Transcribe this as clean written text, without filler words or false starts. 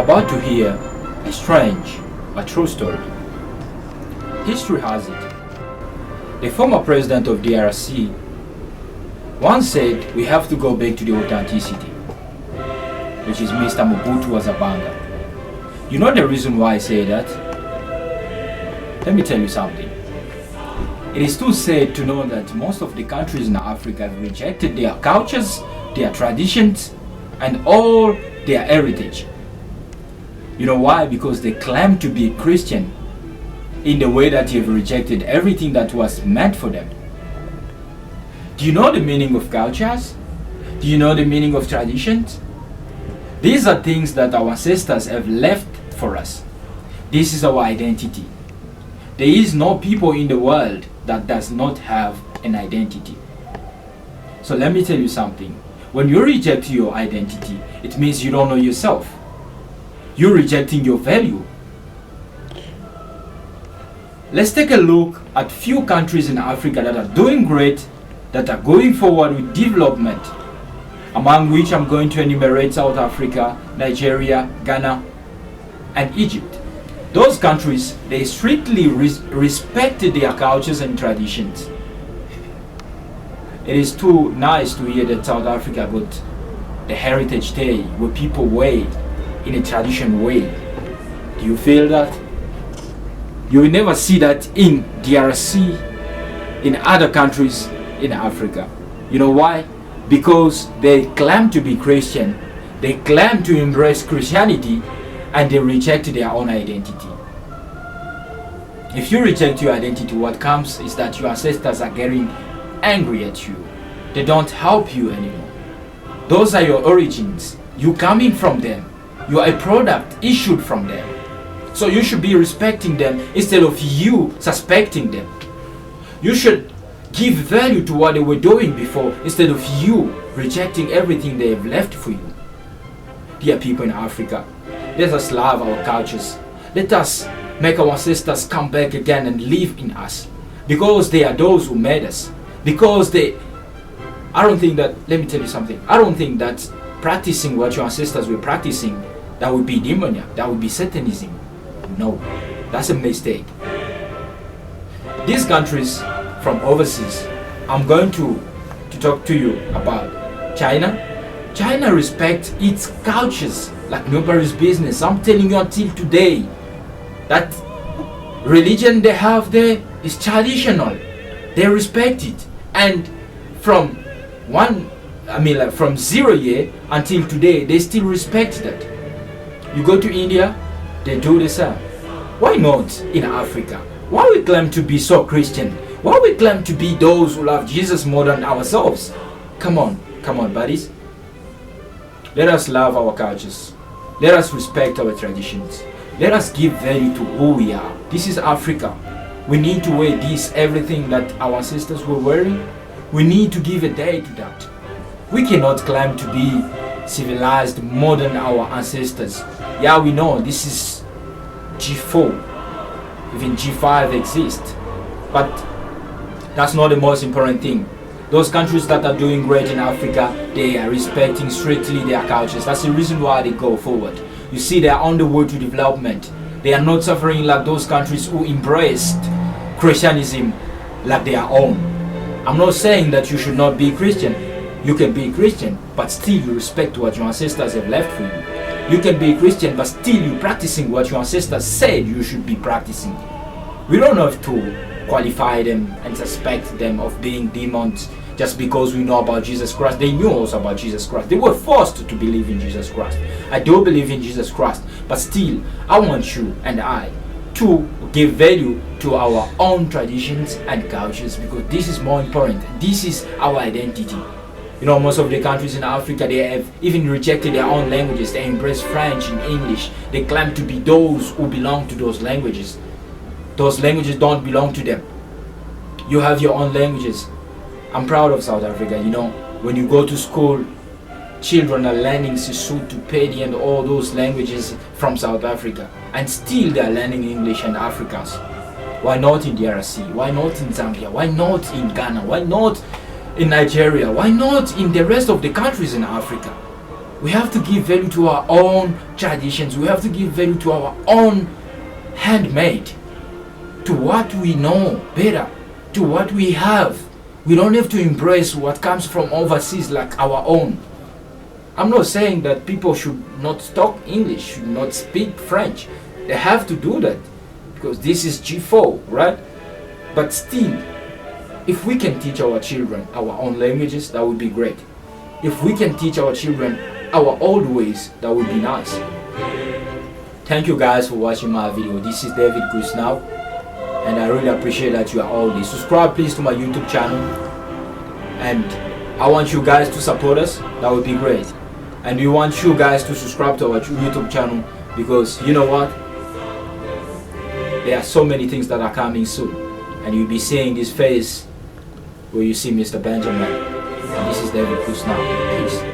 about to hear a strange but true story. History has it. The former president of DRC once said we have to go back to the authenticity, which is Mr. Mobutu Zabanga. You know the reason why I say that? Let me tell you something. It is too sad to know that most of the countries in Africa have rejected their cultures, their traditions, and all their heritage. You know why? Because they claim to be Christian in the way that you've rejected everything that was meant for them. Do you know the meaning of cultures? Do you know the meaning of traditions? These are things that our ancestors have left for us. This is our identity. There is no people in the world that does not have an identity. So let me tell you something. When you reject your identity, it means you don't know yourself. You're rejecting your value. Let's take a look at few countries in Africa that are doing great, that are going forward with development, among which I'm going to enumerate South Africa, Nigeria, Ghana, and Egypt. Those countries, they strictly respected their cultures and traditions. It is too nice to hear that South Africa got the Heritage Day, where people weigh in a traditional way. Do you feel that? You will never see that in DRC, in other countries in Africa. You know why? Because they claim to be Christian, they claim to embrace Christianity, and they reject their own identity. If you reject your identity, what comes is that your ancestors are getting angry at you. They don't help you anymore. Those are your origins. You coming from them. You are a product issued from them. So you should be respecting them instead of you suspecting them. You should give value to what they were doing before instead of you rejecting everything they have left for you. Dear people in Africa, let us love our cultures. Let us make our ancestors come back again and live in us. Because they are those who made us. Because I don't think that, let me tell you something. I don't think that practicing what your ancestors were practicing, that would be demoniac, that would be Satanism. No, that's a mistake. These countries from overseas, I'm going to talk to you about China. China respects its cultures like nobody's business. I'm telling you until today that religion they have there is traditional. They respect it. And from from 0 year until today, they still respect that. You go to India, they do the same. Why not in Africa? Why we claim to be so Christian? Why we claim to be those who love Jesus more than ourselves? Come on, buddies. Let us love our cultures. Let us respect our traditions. Let us give value to who we are. This is Africa. We need to wear everything that our ancestors were wearing. We need to give a day to that. We cannot claim to be civilized more than our ancestors. Yeah, we know this is G4, even G5 exists, but that's not the most important thing. Those countries that are doing great in Africa, they are respecting strictly their cultures. That's the reason why they go forward. You see, they are on the way to development. They are not suffering like those countries who embraced Christianism like their own. I'm not saying that you should not be Christian. You can be Christian, but still you respect what your ancestors have left for you. You can be Christian, but still you practicing what your ancestors said you should be practicing. We don't have to qualify them and suspect them of being demons just because we know about Jesus Christ. They knew also about Jesus Christ. They were forced to believe in Jesus Christ. I do believe in Jesus Christ, but still I want you and I to give value to our own traditions and cultures, because this is more important. This is our identity. You know, most of the countries in Africa, they have even rejected their own languages. They embrace French and English. They claim to be those who belong to those languages. Those languages don't belong to them. You have your own languages. I'm proud of South Africa. You know, when you go to school, children are learning Sesotho, Pedi, and all those languages from South Africa. And still they are learning English and Afrikaans. Why not in DRC? Why not in Zambia? Why not in Ghana? Why not in Nigeria? Why not in the rest of the countries in Africa? We have to give value to our own traditions. We have to give value to our own handmade, to what we know better, to what we have. We don't have to embrace what comes from overseas like our own. I'm not saying that people should not talk English, should not speak French. They have to do that because this is G4, right? But still, if we can teach our children our own languages, that would be great. If we can teach our children our old ways, that would be nice. Thank you guys for watching my video. This is David Gusnau, and I really appreciate that you are all this. Subscribe please to my YouTube channel, and I want you guys to support us. That would be great. And we want you guys to subscribe to our YouTube channel, because you know what, there are so many things that are coming soon, and you'll be seeing this face where you see Mr. Benjamin. And this is David Gusnau. Peace.